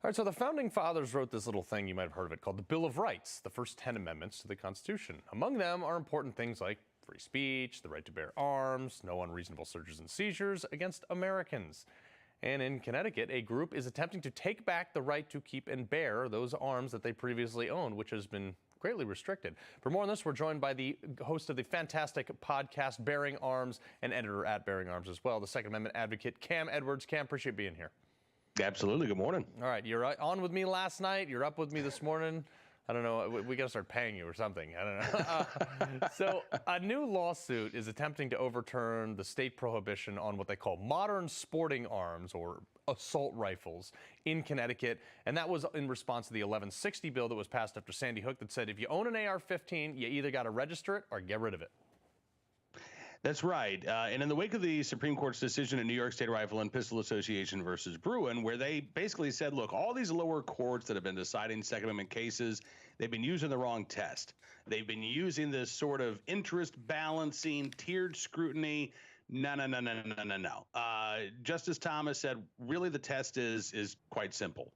All right, so the Founding Fathers wrote this little thing, you might have heard of it, called the Bill of Rights, the first 10 amendments to the Constitution. Among them are important things like free speech, the right to bear arms, no unreasonable searches and seizures against Americans. And in Connecticut, a group is attempting to take back the right to keep and bear those arms that they previously owned, which has been greatly restricted. For more on this, we're joined by the host of the fantastic podcast Bearing Arms and editor at Bearing Arms as well, the Second Amendment advocate, Cam Edwards. Cam, appreciate being here. Absolutely. Good morning. All right. You're on with me last night. You're up with me this morning. I don't know. We got to start paying you or something. I don't know. So a new lawsuit is attempting to overturn the state prohibition on what they call modern sporting arms or assault rifles in Connecticut. And that was in response to the 1160 bill that was passed after Sandy Hook that said if you own an AR-15, you either got to register it or get rid of it. That's right. And in the wake of the Supreme Court's decision in New York State Rifle and Pistol Association versus Bruin, where they basically said, look, all these lower courts that have been deciding Second Amendment cases, they've been using the wrong test. They've been using this sort of interest balancing, tiered scrutiny. No. Justice Thomas said, really, the test is quite simple.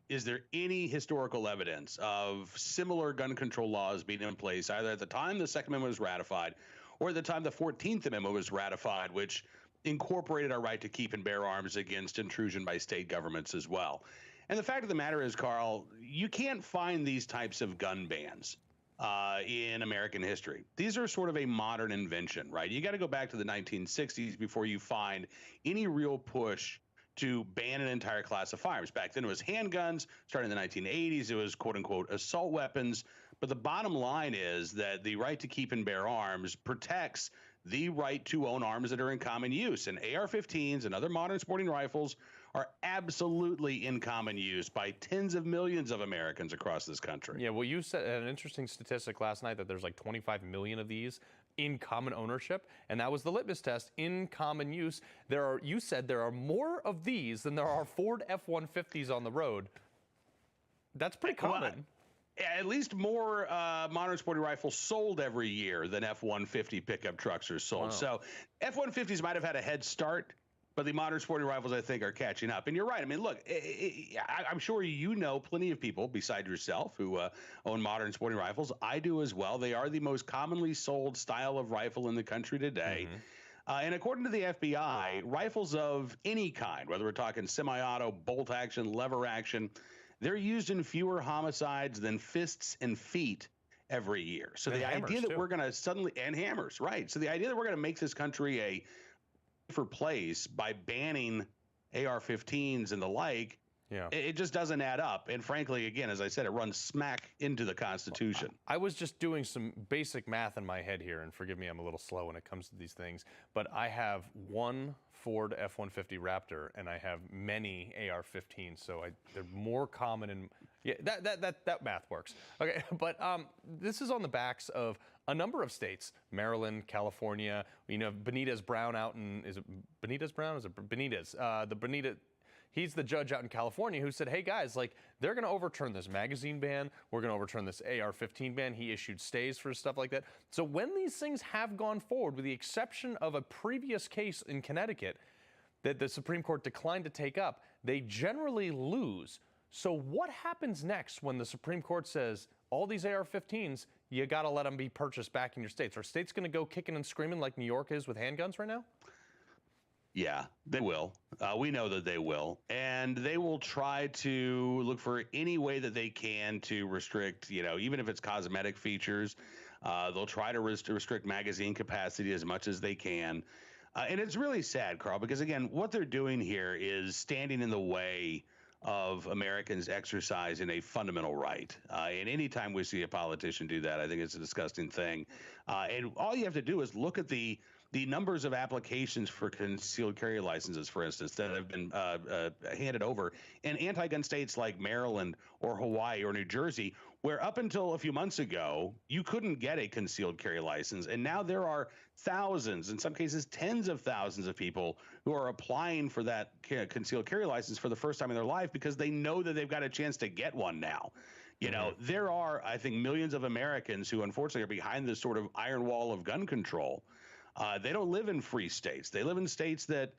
Is there any historical evidence of similar gun control laws being in place either at the time the Second Amendment was ratified or at the time the 14th Amendment was ratified, which incorporated our right to keep and bear arms against intrusion by state governments as well? And the fact of the matter is, Carl, you can't find these types of gun bans in American history. These are sort of a modern invention, right? You got to go back to the 1960s before you find any real push to ban an entire class of firearms. Back then it was handguns. Starting in the 1980s, it was quote unquote assault weapons. But the bottom line is that the right to keep and bear arms protects the right to own arms that are in common use. And AR-15s and other modern sporting rifles are absolutely in common use by tens of millions of Americans across this country. Yeah, well, you said an interesting statistic last night that there's like 25 million of these in common ownership, and that was the litmus test, in common use. You said there are more of these than there are Ford F-150s on the road. That's pretty common. Well, at least more modern sporting rifles sold every year than F-150 pickup trucks are sold. Wow. So F-150s might have had a head start, but the modern sporting rifles, I think, are catching up. And you're right. I mean, look, I'm sure you know plenty of people beside yourself who own modern sporting rifles. I do as well. They are the most commonly sold style of rifle in the country today. Mm-hmm. And according to the FBI, rifles of any kind, whether we're talking semi-auto, bolt action, lever action, they're used in fewer homicides than fists and feet every year. So the idea that we're going to suddenly, and hammers, right? So the idea that we're going to make this country a safer place by banning AR-15s and the like, it just doesn't add up. And frankly, again, as I said, it runs smack into the Constitution. I was just doing some basic math in my head here, and forgive me, I'm a little slow when it comes to these things, but I have one Ford F-150 Raptor, and I have many AR-15s, so they're more common. And yeah, that math works. Okay, but this is on the backs of a number of states: Maryland, California. You know, Benitez Brown out in, is it Benitez Brown? Is it Benitez? He's the judge out in California who said, hey, guys, like, they're going to overturn this magazine ban. We're going to overturn this AR-15 ban. He issued stays for stuff like that. So when these things have gone forward, with the exception of a previous case in Connecticut that the Supreme Court declined to take up, they generally lose. So what happens next when the Supreme Court says, all these AR-15s, you got to let them be purchased back in your states? Are states going to go kicking and screaming like New York is with handguns right now? Yeah, they will. We know that they will. And they will try to look for any way that they can to restrict, even if it's cosmetic features. They'll try to restrict magazine capacity as much as they can. And it's really sad, Carl, because, again, what they're doing here is standing in the way of Americans exercising a fundamental right. And anytime we see a politician do that, I think it's a disgusting thing. And all you have to do is look at the numbers of applications for concealed carry licenses, for instance, that have been handed over in anti-gun states like Maryland or Hawaii or New Jersey, where up until a few months ago, you couldn't get a concealed carry license. And now there are thousands, in some cases tens of thousands of people who are applying for that concealed carry license for the first time in their life because they know that they've got a chance to get one now. There are, I think, millions of Americans who unfortunately are behind this sort of iron wall of gun control. They don't live in free states. They live in states that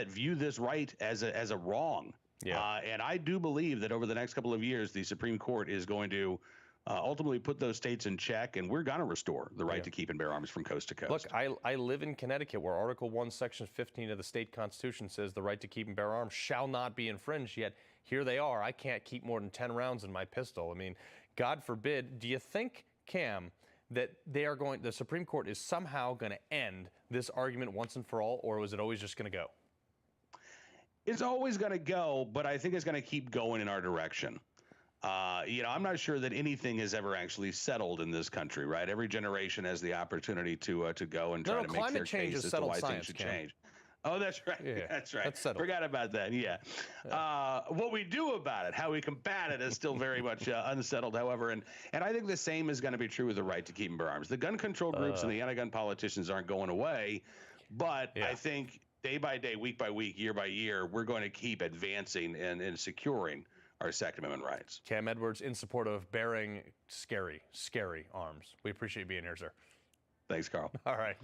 view this right as a wrong. Yeah. And I do believe that over the next couple of years, the Supreme Court is going to ultimately put those states in check, and we're going to restore the right to keep and bear arms from coast to coast. Look, I live in Connecticut, where Article 1, Section 15 of the state constitution says the right to keep and bear arms shall not be infringed, yet here they are. I can't keep more than 10 rounds in my pistol. I mean, God forbid. Do you think, Cam, that the Supreme Court is somehow going to end this argument once and for all, or was it always just going to go? It's always going to go, but I think it's going to keep going in our direction. I'm not sure that anything has ever actually settled in this country, right? Every generation has the opportunity to go and try to make their case as to why things should change. Oh, that's right. Yeah, that's right. that's settled. Forgot about that. Yeah. What we do about it, how we combat it, is still very much unsettled, however. And I think the same is going to be true with the right to keep and bear arms. The gun control groups and the anti-gun politicians aren't going away, but I think day by day, week by week, year by year, we're going to keep advancing and securing our Second Amendment rights. Cam Edwards in support of bearing scary arms. We appreciate you being here, sir. Thanks, Carl. All right.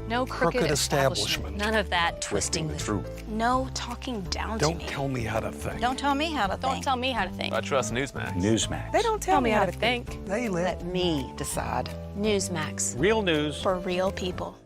No crooked establishment. None of that twisting the truth. No talking down to me. Don't tell me how to think. Don't tell me how to think. Don't tell me how to think. I trust Newsmax. Newsmax. They don't tell me how to think. They let me decide. Newsmax. Real news For real people.